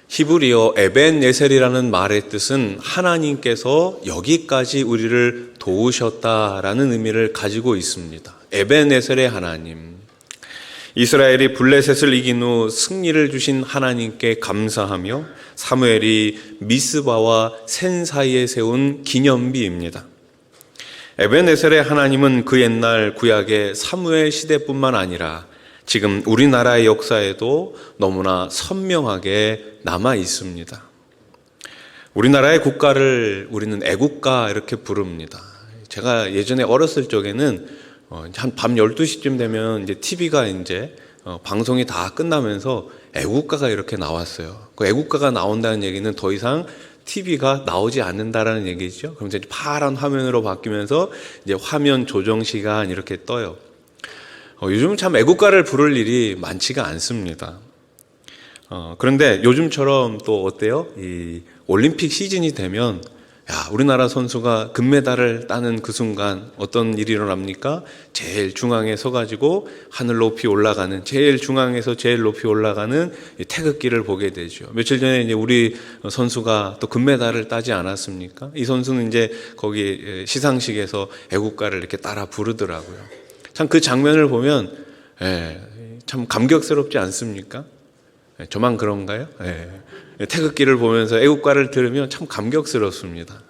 히브리어 에벤네셀이라는 말의 뜻은 하나님께서 여기까지 우리를 도우셨다라는 의미를 가지고 있습니다. 에벤네셀의 하나님. 이스라엘이 블레셋을 이긴 후 승리를 주신 하나님께 감사하며 사무엘이 미스바와 센 사이에 세운 기념비입니다. 에벤네셀의 하나님은 그 옛날 구약의 사무엘 시대뿐만 아니라 지금 우리나라의 역사에도 너무나 선명하게 남아 있습니다. 우리나라의 국가를 우리는 애국가 이렇게 부릅니다. 제가 예전에 어렸을 적에는 한 밤 12시쯤 되면 이제 TV가 이제 방송이 다 끝나면서 애국가가 이렇게 나왔어요. 그 애국가가 나온다는 얘기는 더 이상 TV가 나오지 않는다라는 얘기죠. 그럼 이제 파란 화면으로 바뀌면서 이제 화면 조정 시간 이렇게 떠요. 요즘은 참 애국가를 부를 일이 많지가 않습니다. 그런데 요즘처럼 또 어때요? 이 올림픽 시즌이 되면 우리나라 선수가 금메달을 따는 그 순간 어떤 일이 일어납니까? 제일 중앙에 서가지고 하늘 높이 올라가는, 제일 중앙에서 제일 높이 올라가는 태극기를 보게 되죠. 며칠 전에 이제 우리 선수가 또 금메달을 따지 않았습니까? 이 선수는 이제 거기 시상식에서 애국가를 이렇게 따라 부르더라고요. 참 그 장면을 보면 참 감격스럽지 않습니까? 저만 그런가요? 태극기를 보면서 애국가를 들으면 참 감격스럽습니다.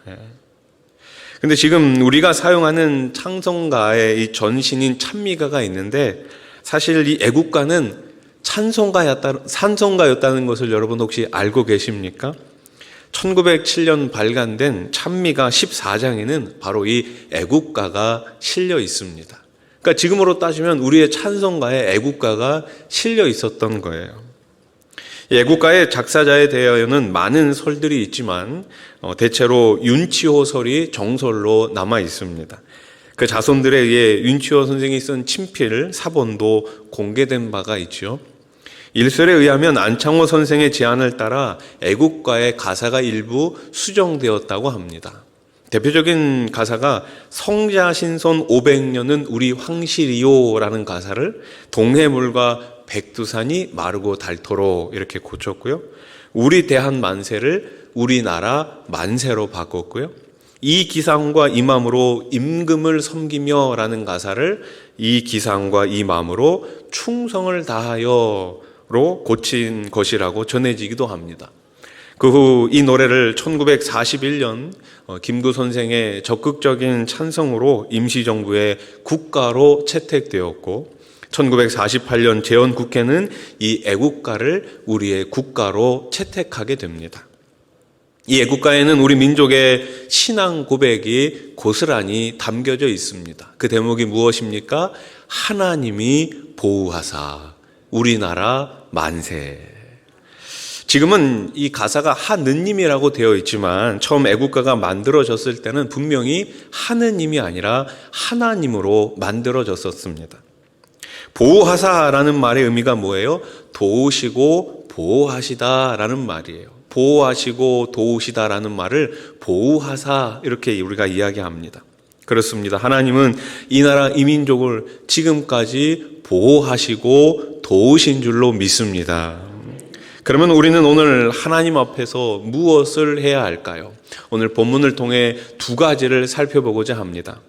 근데 지금 우리가 사용하는 찬송가의 이 전신인 찬미가가 있는데 사실 이 애국가는 찬송가였다는 것을 여러분 혹시 알고 계십니까? 1907년 발간된 찬미가 14장에는 바로 이 애국가가 실려 있습니다. 그러니까 지금으로 따지면 우리의 찬송가에 애국가가 실려 있었던 거예요. 애국가의 작사자에 대하여는 많은 설들이 있지만 대체로 윤치호 설이 정설로 남아 있습니다. 그 자손들에 의해 윤치호 선생이 쓴 친필 사본도 공개된 바가 있죠. 일설에 의하면 안창호 선생의 제안을 따라 애국가의 가사가 일부 수정되었다고 합니다. 대표적인 가사가 성자신손 500년은 우리 황실이요라는 가사를 동해물과 백두산이 마르고 닳도록 이렇게 고쳤고요. 우리 대한 만세를 우리나라 만세로 바꿨고요. 이 기상과 이 마음으로 임금을 섬기며라는 가사를 이 기상과 이 마음으로 충성을 다하여로 고친 것이라고 전해지기도 합니다. 그 후 이 노래를 1941년 김구 선생의 적극적인 찬성으로 임시정부의 국가로 채택되었고 1948년 재헌국회는 이 애국가를 우리의 국가로 채택하게 됩니다. 이 애국가에는 우리 민족의 신앙 고백이 고스란히 담겨져 있습니다. 그 대목이 무엇입니까? 하나님이 보호하사 우리나라 만세. 지금은 이 가사가 하느님이라고 되어 있지만 처음 애국가가 만들어졌을 때는 분명히 하느님이 아니라 하나님으로 만들어졌었습니다. 보호하사라는 말의 의미가 뭐예요? 도우시고 보호하시다라는 말이에요. 보호하시고 도우시다라는 말을 보호하사 이렇게 우리가 이야기합니다. 그렇습니다. 하나님은 이 나라 이 민족을 지금까지 보호하시고 도우신 줄로 믿습니다. 그러면 우리는 오늘 하나님 앞에서 무엇을 해야 할까요? 오늘 본문을 통해 두 가지를 살펴보고자 합니다.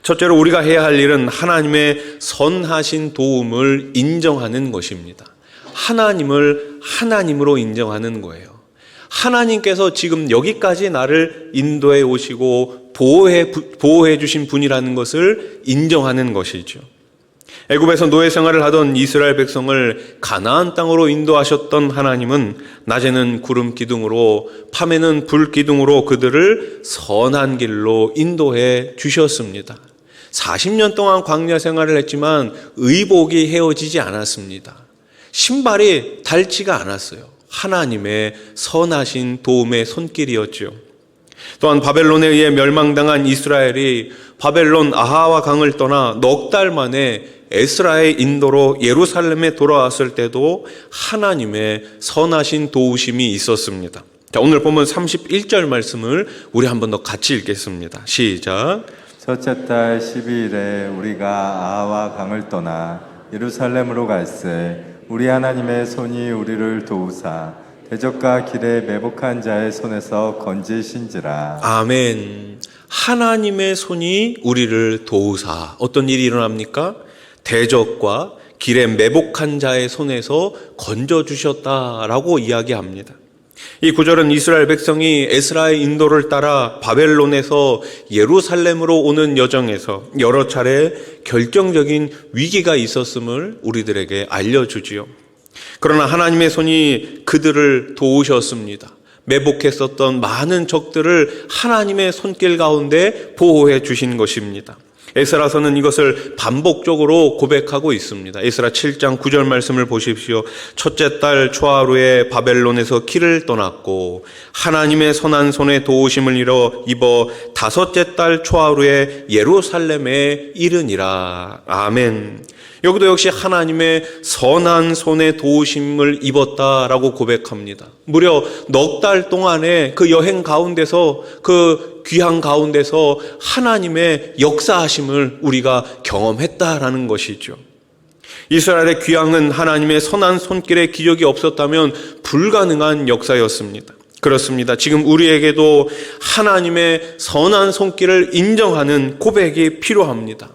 첫째로 우리가 해야 할 일은 하나님의 선하신 도움을 인정하는 것입니다. 하나님을 하나님으로 인정하는 거예요. 하나님께서 지금 여기까지 나를 인도해 오시고 보호해 주신 분이라는 것을 인정하는 것이죠. 애굽에서 노예 생활을 하던 이스라엘 백성을 가나안 땅으로 인도하셨던 하나님은 낮에는 구름 기둥으로 밤에는 불 기둥으로 그들을 선한 길로 인도해 주셨습니다. 40년 동안 광야 생활을 했지만 의복이 헤어지지 않았습니다. 신발이 닳지가 않았어요. 하나님의 선하신 도움의 손길이었죠. 또한 바벨론에 의해 멸망당한 이스라엘이 바벨론 아하와 강을 떠나 넉 달 만에 에스라의 인도로 예루살렘에 돌아왔을 때도 하나님의 선하신 도우심이 있었습니다. 자, 오늘 보면 31절 말씀을 우리 한 번 더 같이 읽겠습니다. 시작. 첫째 달 12일에 우리가 아하와 강을 떠나 예루살렘으로 갈새 우리 하나님의 손이 우리를 도우사 대적과 길에 매복한 자의 손에서 건지신지라. 아멘. 하나님의 손이 우리를 도우사. 어떤 일이 일어납니까? 대적과 길에 매복한 자의 손에서 건져주셨다라고 이야기합니다. 이 구절은 이스라엘 백성이 에스라의 인도를 따라 바벨론에서 예루살렘으로 오는 여정에서 여러 차례 결정적인 위기가 있었음을 우리들에게 알려주지요. 그러나 하나님의 손이 그들을 도우셨습니다. 매복했었던 많은 적들을 하나님의 손길 가운데 보호해 주신 것입니다. 에스라서는 이것을 반복적으로 고백하고 있습니다. 에스라 7장 9절 말씀을 보십시오. 첫째 달 초하루에 바벨론에서 길을 떠났고 하나님의 선한 손에 도우심을 입어 다섯째 달 초하루에 예루살렘에 이르니라. 아멘. 여기도 역시 하나님의 선한 손에 도우심을 입었다라고 고백합니다. 무려 넉 달 동안의 그 여행 가운데서, 그 귀한 가운데서 하나님의 역사하심을 우리가 경험했다라는 것이죠. 이스라엘의 귀향은 하나님의 선한 손길에 기적이 없었다면 불가능한 역사였습니다. 그렇습니다. 지금 우리에게도 하나님의 선한 손길을 인정하는 고백이 필요합니다.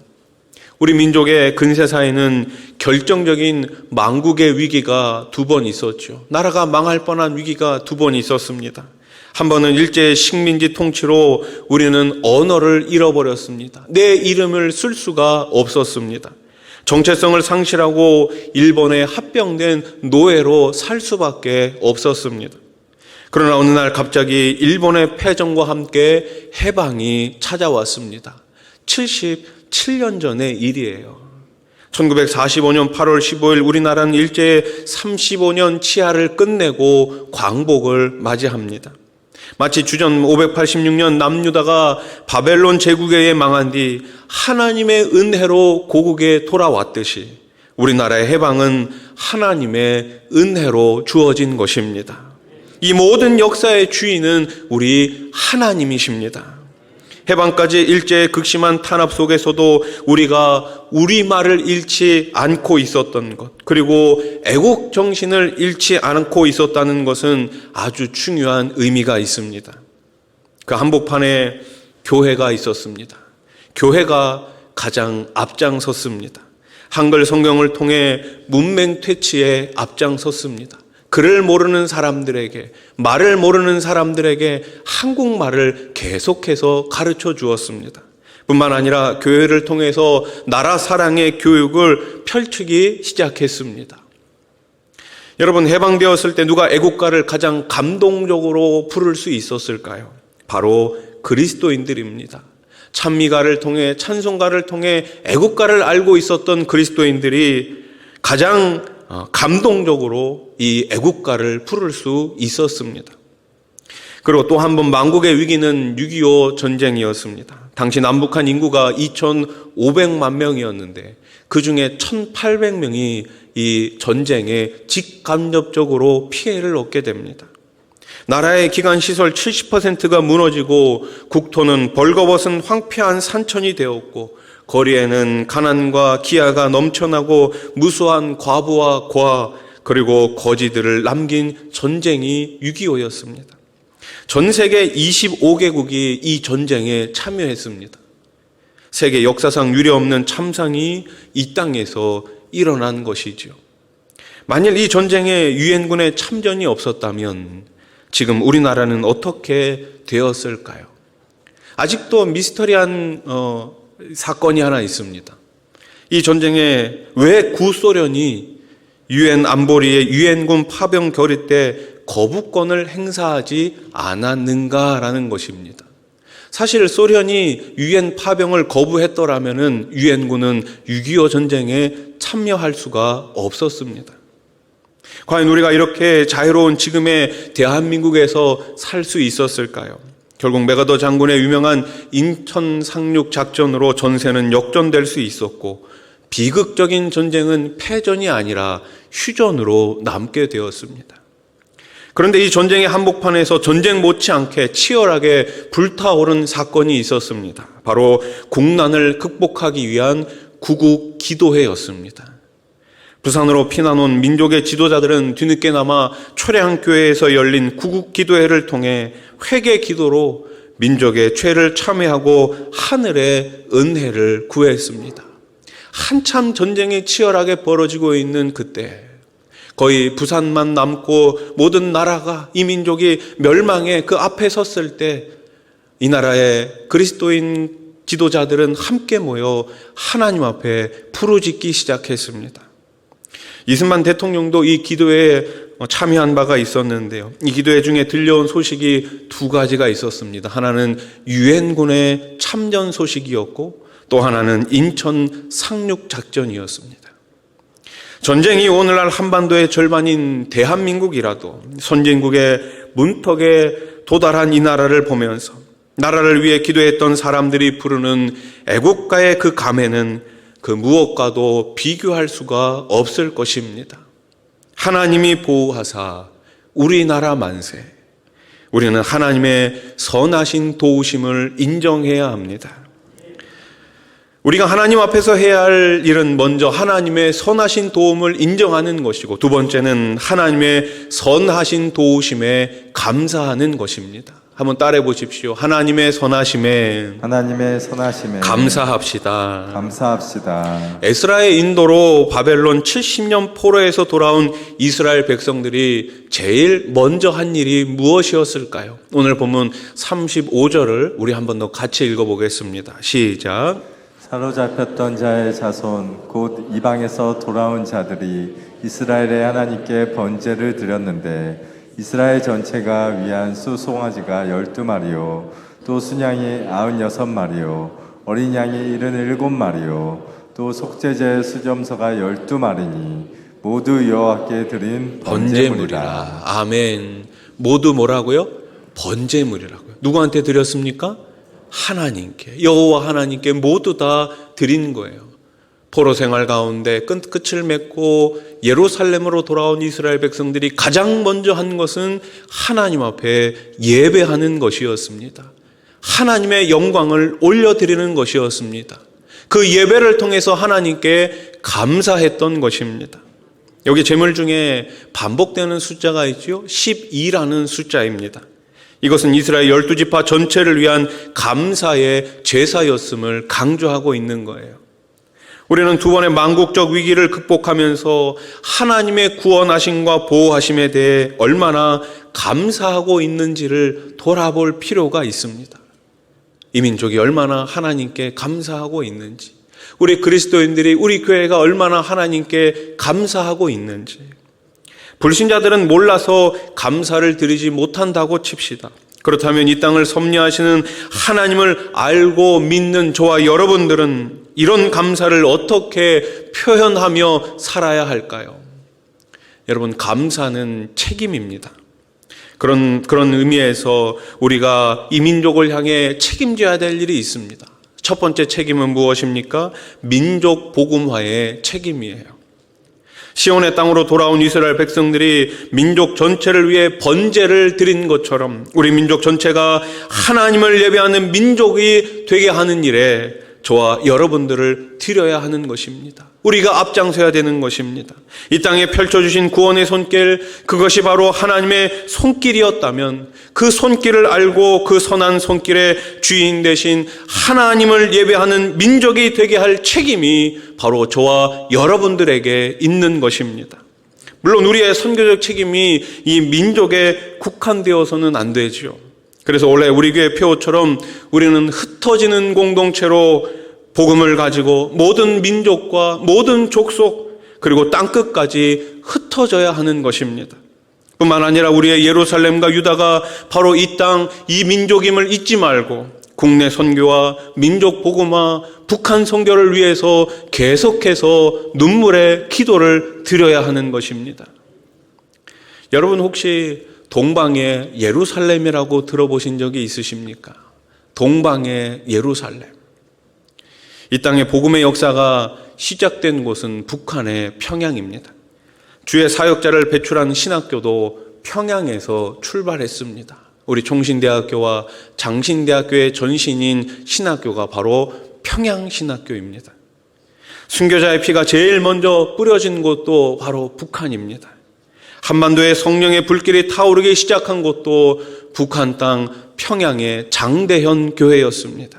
우리 민족의 근세사에는 결정적인 망국의 위기가 2번 있었죠. 나라가 망할 뻔한 위기가 2번 있었습니다. 한 번은 일제 식민지 통치로 우리는 언어를 잃어버렸습니다. 내 이름을 쓸 수가 없었습니다. 정체성을 상실하고 일본에 합병된 노예로 살 수밖에 없었습니다. 그러나 어느 날 갑자기 일본의 패전과 함께 해방이 찾아왔습니다. 77년 전의 일이에요. 1945년 8월 15일 우리나라는 일제의 35년 치하를 끝내고 광복을 맞이합니다. 마치 주전 586년 남유다가 바벨론 제국에 의해 망한 뒤 하나님의 은혜로 고국에 돌아왔듯이 우리나라의 해방은 하나님의 은혜로 주어진 것입니다. 이 모든 역사의 주인은 우리 하나님이십니다. 해방까지 일제의 극심한 탄압 속에서도 우리가 우리말을 잃지 않고 있었던 것, 그리고 애국 정신을 잃지 않고 있었다는 것은 아주 중요한 의미가 있습니다. 그 한복판에 교회가 있었습니다. 교회가 가장 앞장섰습니다. 한글 성경을 통해 문맹 퇴치에 앞장섰습니다. 글을 모르는 사람들에게, 말을 모르는 사람들에게 한국말을 계속해서 가르쳐 주었습니다. 뿐만 아니라 교회를 통해서 나라 사랑의 교육을 펼치기 시작했습니다. 여러분, 해방되었을 때 누가 애국가를 가장 감동적으로 부를 수 있었을까요? 바로 그리스도인들입니다. 찬미가를 통해, 찬송가를 통해 애국가를 알고 있었던 그리스도인들이 가장 감동적으로 이 애국가를 부를 수 있었습니다. 그리고 또 한 번 망국의 위기는 6.25 전쟁이었습니다. 당시 남북한 인구가 2,500만 명이었는데 그 중에 1,800명이 이 전쟁에 직간접적으로 피해를 얻게 됩니다. 나라의 기관 시설 70%가 무너지고 국토는 벌거벗은 황폐한 산천이 되었고 거리에는 가난과 기아가 넘쳐나고 무수한 과부와 고아 그리고 거지들을 남긴 전쟁이 6.25였습니다. 전 세계 25개국이 이 전쟁에 참여했습니다. 세계 역사상 유례없는 참상이 이 땅에서 일어난 것이죠. 만일 이 전쟁에 유엔군의 참전이 없었다면 지금 우리나라는 어떻게 되었을까요? 아직도 미스터리한 사건이 하나 있습니다. 이 전쟁에 왜 구소련이 유엔 안보리의 유엔군 파병 결의 때 거부권을 행사하지 않았는가라는 것입니다. 사실 소련이 유엔 파병을 거부했더라면은 유엔군은 6.25 전쟁에 참여할 수가 없었습니다. 과연 우리가 이렇게 자유로운 지금의 대한민국에서 살 수 있었을까요? 결국 메가더 장군의 유명한 인천 상륙 작전으로 전세는 역전될 수 있었고 비극적인 전쟁은 패전이 아니라 휴전으로 남게 되었습니다. 그런데 이 전쟁의 한복판에서 전쟁 못지않게 치열하게 불타오른 사건이 있었습니다. 바로 국난을 극복하기 위한 구국 기도회였습니다. 부산으로 피난 온 민족의 지도자들은 뒤늦게나마 초량교회에서 열린 구국기도회를 통해 회개 기도로 민족의 죄를 참회하고 하늘의 은혜를 구했습니다. 한참 전쟁이 치열하게 벌어지고 있는 그때 거의 부산만 남고 모든 나라가 이 민족이 멸망의 그 앞에 섰을 때 이 나라의 그리스도인 지도자들은 함께 모여 하나님 앞에 부르짖기 시작했습니다. 이승만 대통령도 이 기도회에 참여한 바가 있었는데요. 이 기도회 중에 들려온 소식이 두 가지가 있었습니다. 하나는 유엔군의 참전 소식이었고 또 하나는 인천 상륙 작전이었습니다. 전쟁이 오늘날 한반도의 절반인 대한민국이라도 선진국의 문턱에 도달한 이 나라를 보면서 나라를 위해 기도했던 사람들이 부르는 애국가의 그 감회는 그 무엇과도 비교할 수가 없을 것입니다. 하나님이 보호하사 우리나라 만세. 우리는 하나님의 선하신 도우심을 인정해야 합니다. 우리가 하나님 앞에서 해야 할 일은 먼저 하나님의 선하신 도움을 인정하는 것이고 두 번째는 하나님의 선하신 도우심에 감사하는 것입니다. 한번 따라해 보십시오. 하나님의 선하심에 감사합시다. 감사합시다. 에스라의 인도로 바벨론 70년 포로에서 돌아온 이스라엘 백성들이 제일 먼저 한 일이 무엇이었을까요? 오늘 본문 35절을 우리 한 번 더 같이 읽어보겠습니다. 시작. 사로잡혔던 자의 자손 곧 이방에서 돌아온 자들이 이스라엘의 하나님께 번제를 드렸는데 이스라엘 전체가 위한 수송아지가 12마리요 또 순양이 96마리요 어린 양이 77마리요 또 속죄제 수점서가 12마리니 모두 여호와께 드린 번제물이라. 아멘. 모두 뭐라고요? 번제물이라고요. 누구한테 드렸습니까? 하나님께, 여호와 하나님께 모두 다 드린 거예요. 포로 생활 가운데 끝을 맺고 예루살렘으로 돌아온 이스라엘 백성들이 가장 먼저 한 것은 하나님 앞에 예배하는 것이었습니다. 하나님의 영광을 올려드리는 것이었습니다. 그 예배를 통해서 하나님께 감사했던 것입니다. 여기 제물 중에 반복되는 숫자가 있죠. 12라는 숫자입니다. 이것은 이스라엘 12지파 전체를 위한 감사의 제사였음을 강조하고 있는 거예요. 우리는 두 번의 만국적 위기를 극복하면서 하나님의 구원하심과 보호하심에 대해 얼마나 감사하고 있는지를 돌아볼 필요가 있습니다. 이 민족이 얼마나 하나님께 감사하고 있는지, 우리 그리스도인들이, 우리 교회가 얼마나 하나님께 감사하고 있는지. 불신자들은 몰라서 감사를 드리지 못한다고 칩시다. 그렇다면 이 땅을 섭리하시는 하나님을 알고 믿는 저와 여러분들은 이런 감사를 어떻게 표현하며 살아야 할까요? 여러분, 감사는 책임입니다. 그런 의미에서 우리가 이 민족을 향해 책임져야 될 일이 있습니다. 첫 번째 책임은 무엇입니까? 민족 복음화의 책임이에요. 시온의 땅으로 돌아온 이스라엘 백성들이 민족 전체를 위해 번제를 드린 것처럼 우리 민족 전체가 하나님을 예배하는 민족이 되게 하는 일에 저와 여러분들을 드려야 하는 것입니다. 우리가 앞장서야 되는 것입니다. 이 땅에 펼쳐주신 구원의 손길, 그것이 바로 하나님의 손길이었다면 그 손길을 알고 그 선한 손길의 주인 되신 하나님을 예배하는 민족이 되게 할 책임이 바로 저와 여러분들에게 있는 것입니다. 물론 우리의 선교적 책임이 이 민족에 국한되어서는 안 되죠. 그래서 원래 우리 교회 표어처럼 우리는 흩어지는 공동체로 복음을 가지고 모든 민족과 모든 족속 그리고 땅끝까지 흩어져야 하는 것입니다. 뿐만 아니라 우리의 예루살렘과 유다가 바로 이 땅, 이 민족임을 잊지 말고 국내 선교와 민족 복음화, 북한 선교를 위해서 계속해서 눈물의 기도를 드려야 하는 것입니다. 여러분 혹시 동방의 예루살렘이라고 들어보신 적이 있으십니까? 동방의 예루살렘. 이 땅의 복음의 역사가 시작된 곳은 북한의 평양입니다. 주의 사역자를 배출한 신학교도 평양에서 출발했습니다. 우리 총신대학교와 장신대학교의 전신인 신학교가 바로 평양신학교입니다. 순교자의 피가 제일 먼저 뿌려진 곳도 바로 북한입니다. 한반도에 성령의 불길이 타오르기 시작한 곳도 북한 땅 평양의 장대현 교회였습니다.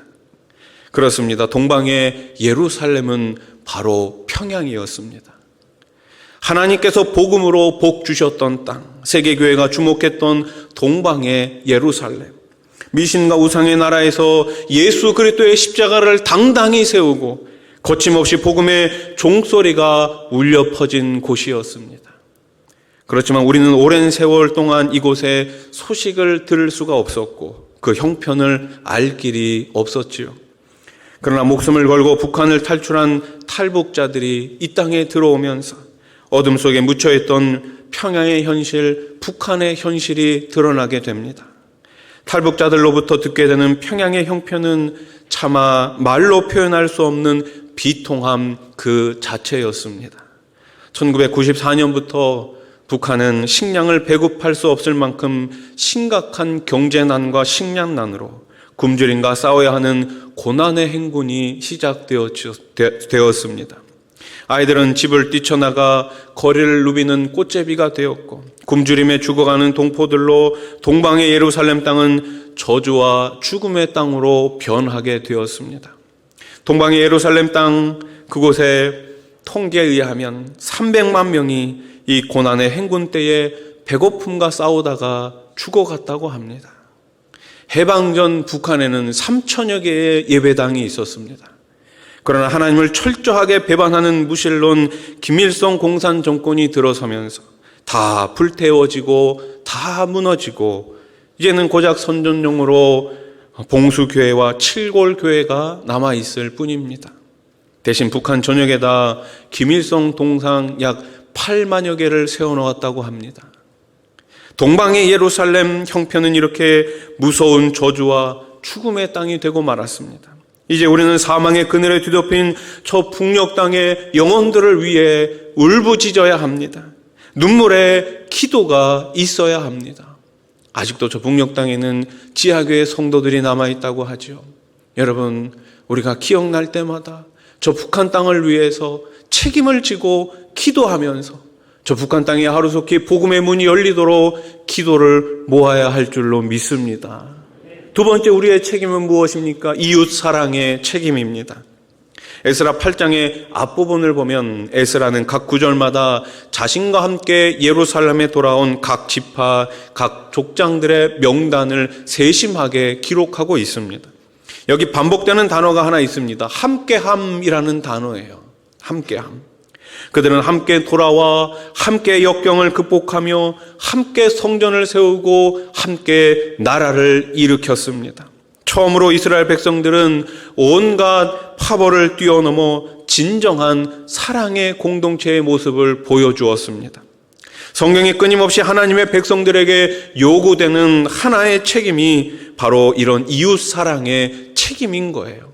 그렇습니다. 동방의 예루살렘은 바로 평양이었습니다. 하나님께서 복음으로 복 주셨던 땅, 세계교회가 주목했던 동방의 예루살렘, 미신과 우상의 나라에서 예수 그리스도의 십자가를 당당히 세우고 거침없이 복음의 종소리가 울려 퍼진 곳이었습니다. 그렇지만 우리는 오랜 세월 동안 이곳에 소식을 들을 수가 없었고 그 형편을 알 길이 없었지요. 그러나 목숨을 걸고 북한을 탈출한 탈북자들이 이 땅에 들어오면서 어둠 속에 묻혀있던 평양의 현실, 북한의 현실이 드러나게 됩니다. 탈북자들로부터 듣게 되는 평양의 형편은 차마 말로 표현할 수 없는 비통함 그 자체였습니다. 1994년부터 북한은 식량을 배급할 수 없을 만큼 심각한 경제난과 식량난으로 굶주림과 싸워야 하는 고난의 행군이 시작되었습니다. 아이들은 집을 뛰쳐나가 거리를 누비는 꽃제비가 되었고 굶주림에 죽어가는 동포들로 동방의 예루살렘 땅은 저주와 죽음의 땅으로 변하게 되었습니다. 동방의 예루살렘 땅 그곳에 통계에 의하면 300만 명이 이 고난의 행군 때에 배고픔과 싸우다가 죽어갔다고 합니다. 해방 전 북한에는 3천여 개의 예배당이 있었습니다. 그러나 하나님을 철저하게 배반하는 무신론 김일성 공산 정권이 들어서면서 다 불태워지고 다 무너지고 이제는 고작 선전용으로 봉수교회와 칠골교회가 남아있을 뿐입니다. 대신 북한 전역에다 김일성 동상 약 8만여 개를 세워놓았다고 합니다. 동방의 예루살렘 형편은 이렇게 무서운 저주와 죽음의 땅이 되고 말았습니다. 이제 우리는 사망의 그늘에 뒤덮인 저 북녘 땅의 영혼들을 위해 울부짖어야 합니다. 눈물의 기도가 있어야 합니다. 아직도 저 북녘 땅에는 지하교회 성도들이 남아있다고 하죠. 여러분, 우리가 기억날 때마다 저 북한 땅을 위해서 책임을 지고 기도하면서 저 북한 땅에 하루속히 복음의 문이 열리도록 기도를 모아야 할 줄로 믿습니다. 두 번째 우리의 책임은 무엇입니까? 이웃 사랑의 책임입니다. 에스라 8장의 앞부분을 보면 에스라는 각 구절마다 자신과 함께 예루살렘에 돌아온 각 지파, 각 족장들의 명단을 세심하게 기록하고 있습니다. 여기 반복되는 단어가 하나 있습니다. 함께함이라는 단어예요. 함께함. 그들은 함께 돌아와 함께 역경을 극복하며 함께 성전을 세우고 함께 나라를 일으켰습니다. 처음으로 이스라엘 백성들은 온갖 파벌을 뛰어넘어 진정한 사랑의 공동체의 모습을 보여주었습니다. 성경이 끊임없이 하나님의 백성들에게 요구되는 하나의 책임이 바로 이런 이웃 사랑의 책임인 거예요.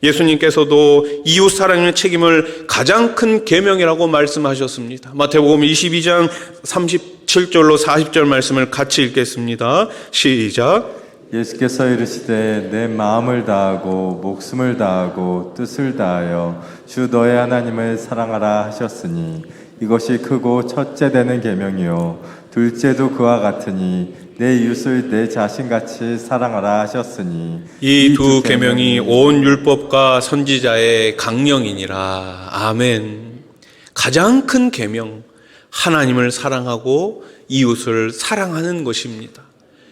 예수님께서도 이웃 사랑의 책임을 가장 큰 계명이라고 말씀하셨습니다. 마태복음 22장 37절로 40절 말씀을 같이 읽겠습니다. 시작. 예수께서 이르시되 내 마음을 다하고 목숨을 다하고 뜻을 다하여 주 너의 하나님을 사랑하라 하셨으니 이것이 크고 첫째 되는 계명이요 둘째도 그와 같으니 내 이웃을 내 자신같이 사랑하라 하셨으니 이 두 계명이 온 율법과 선지자의 강령이니라. 아멘. 가장 큰 계명, 하나님을 사랑하고 이웃을 사랑하는 것입니다.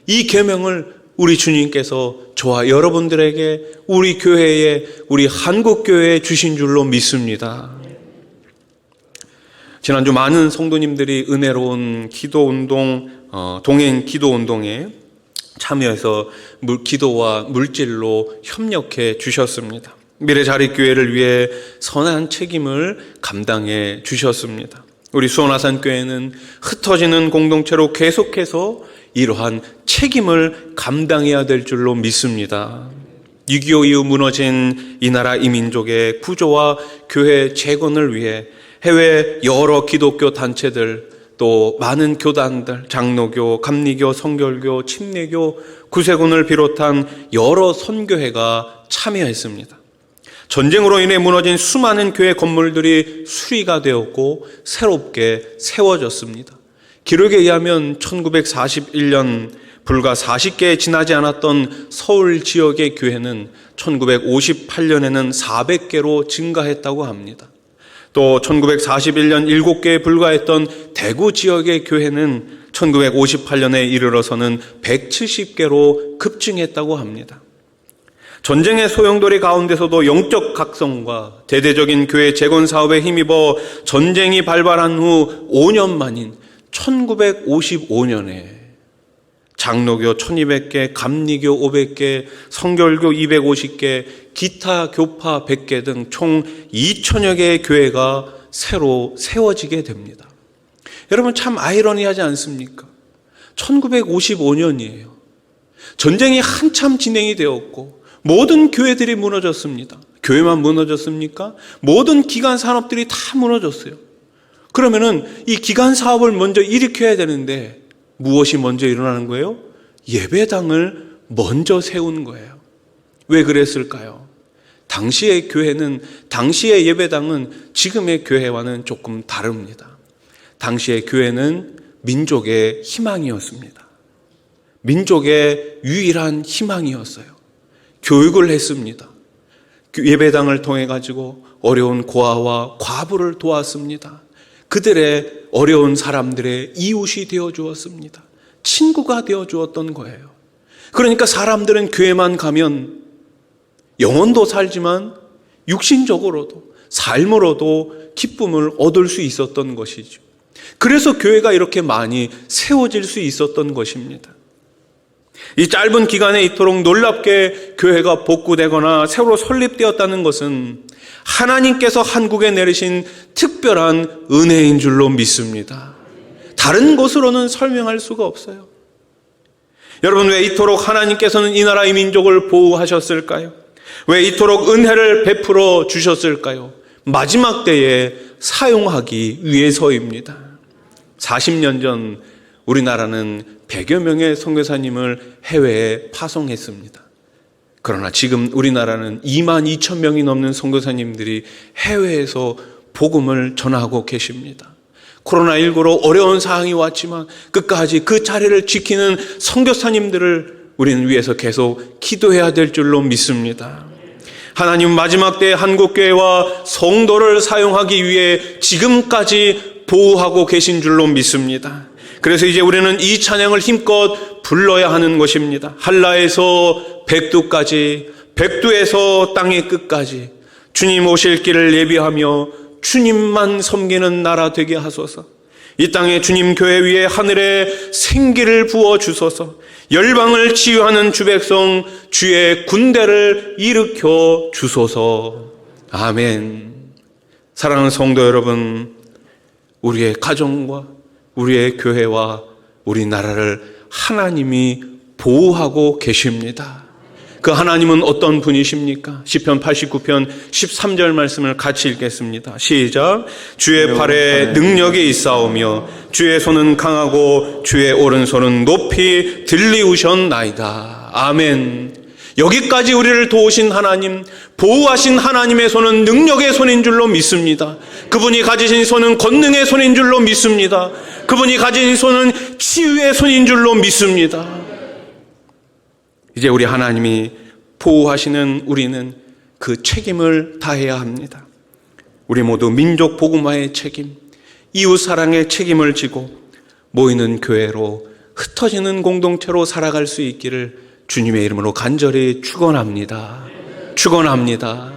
이 계명을 우리 주님께서 저와 여러분들에게 우리 교회에, 우리 한국교회에 주신 줄로 믿습니다. 지난주 많은 성도님들이 은혜로운 기도운동, 동행 기도운동에 참여해서 기도와 물질로 협력해 주셨습니다. 미래자립교회를 위해 선한 책임을 감당해 주셨습니다. 우리 수원아산교회는 흩어지는 공동체로 계속해서 이러한 책임을 감당해야 될 줄로 믿습니다. 6.25 이후 무너진 이 나라 이민족의 구조와 교회 재건을 위해 해외 여러 기독교 단체들 또 많은 교단들, 장로교, 감리교, 성결교, 침례교, 구세군을 비롯한 여러 선교회가 참여했습니다. 전쟁으로 인해 무너진 수많은 교회 건물들이 수리가 되었고 새롭게 세워졌습니다. 기록에 의하면 1941년 불과 40개 지나지 않았던 서울 지역의 교회는 1958년에는 400개로 증가했다고 합니다. 또 1941년 7개에 불과했던 대구 지역의 교회는 1958년에 이르러서는 170개로 급증했다고 합니다. 전쟁의 소용돌이 가운데서도 영적 각성과 대대적인 교회 재건 사업에 힘입어 전쟁이 발발한 후 5년 만인 1955년에 장로교 1200개, 감리교 500개, 성결교 250개, 기타 교파 100개 등 총 2000여 개의 교회가 새로 세워지게 됩니다. 여러분 참 아이러니하지 않습니까? 1955년이에요. 전쟁이 한참 진행이 되었고 모든 교회들이 무너졌습니다. 교회만 무너졌습니까? 모든 기관 산업들이 다 무너졌어요. 그러면은 이 기관 사업을 먼저 일으켜야 되는데 무엇이 먼저 일어나는 거예요? 예배당을 먼저 세운 거예요. 왜 그랬을까요? 당시의 교회는, 당시의 예배당은 지금의 교회와는 조금 다릅니다. 당시의 교회는 민족의 희망이었습니다. 민족의 유일한 희망이었어요. 교육을 했습니다. 예배당을 통해 가지고 어려운 고아와 과부를 도왔습니다. 그들의 어려운 사람들의 이웃이 되어 주었습니다. 친구가 되어 주었던 거예요. 그러니까 사람들은 교회만 가면 영혼도 살지만 육신적으로도 삶으로도 기쁨을 얻을 수 있었던 것이죠. 그래서 교회가 이렇게 많이 세워질 수 있었던 것입니다. 이 짧은 기간에 이토록 놀랍게 교회가 복구되거나 새로 설립되었다는 것은 하나님께서 한국에 내리신 특별한 은혜인 줄로 믿습니다. 다른 것으로는 설명할 수가 없어요. 여러분, 왜 이토록 하나님께서는 이 나라의 민족을 보호하셨을까요? 왜 이토록 은혜를 베풀어 주셨을까요? 마지막 때에 사용하기 위해서입니다. 40년 전 우리나라는 100여 명의 선교사님을 해외에 파송했습니다. 그러나 지금 우리나라는 22,000명이 넘는 선교사님들이 해외에서 복음을 전하고 계십니다. 코로나19로 어려운 상황이 왔지만 끝까지 그 자리를 지키는 선교사님들을 우리는 위해서 계속 기도해야 될 줄로 믿습니다. 하나님 마지막 때 한국교회와 성도를 사용하기 위해 지금까지 보호하고 계신 줄로 믿습니다. 그래서 이제 우리는 이 찬양을 힘껏 불러야 하는 것입니다. 한라에서 백두까지, 백두에서 땅의 끝까지 주님 오실 길을 예비하며 주님만 섬기는 나라 되게 하소서. 이 땅에 주님 교회 위에 하늘에 생기를 부어 주소서. 열방을 치유하는 주 백성 주의 군대를 일으켜 주소서. 아멘. 사랑하는 성도 여러분, 우리의 가정과 우리의 교회와 우리나라를 하나님이 보호하고 계십니다. 그 하나님은 어떤 분이십니까? 시편 89편 13절 말씀을 같이 읽겠습니다. 시작. 주의 팔에 능력이 있사오며 주의 손은 강하고 주의 오른손은 높이 들리우셨나이다. 아멘. 여기까지 우리를 도우신 하나님, 보호하신 하나님의 손은 능력의 손인 줄로 믿습니다. 그분이 가지신 손은 권능의 손인 줄로 믿습니다. 그분이 가진 손은 치유의 손인 줄로 믿습니다. 이제 우리 하나님이 보호하시는 우리는 그 책임을 다해야 합니다. 우리 모두 민족 복음화의 책임, 이웃 사랑의 책임을 지고 모이는 교회로 흩어지는 공동체로 살아갈 수 있기를 주님의 이름으로 간절히 축원합니다. 축원합니다.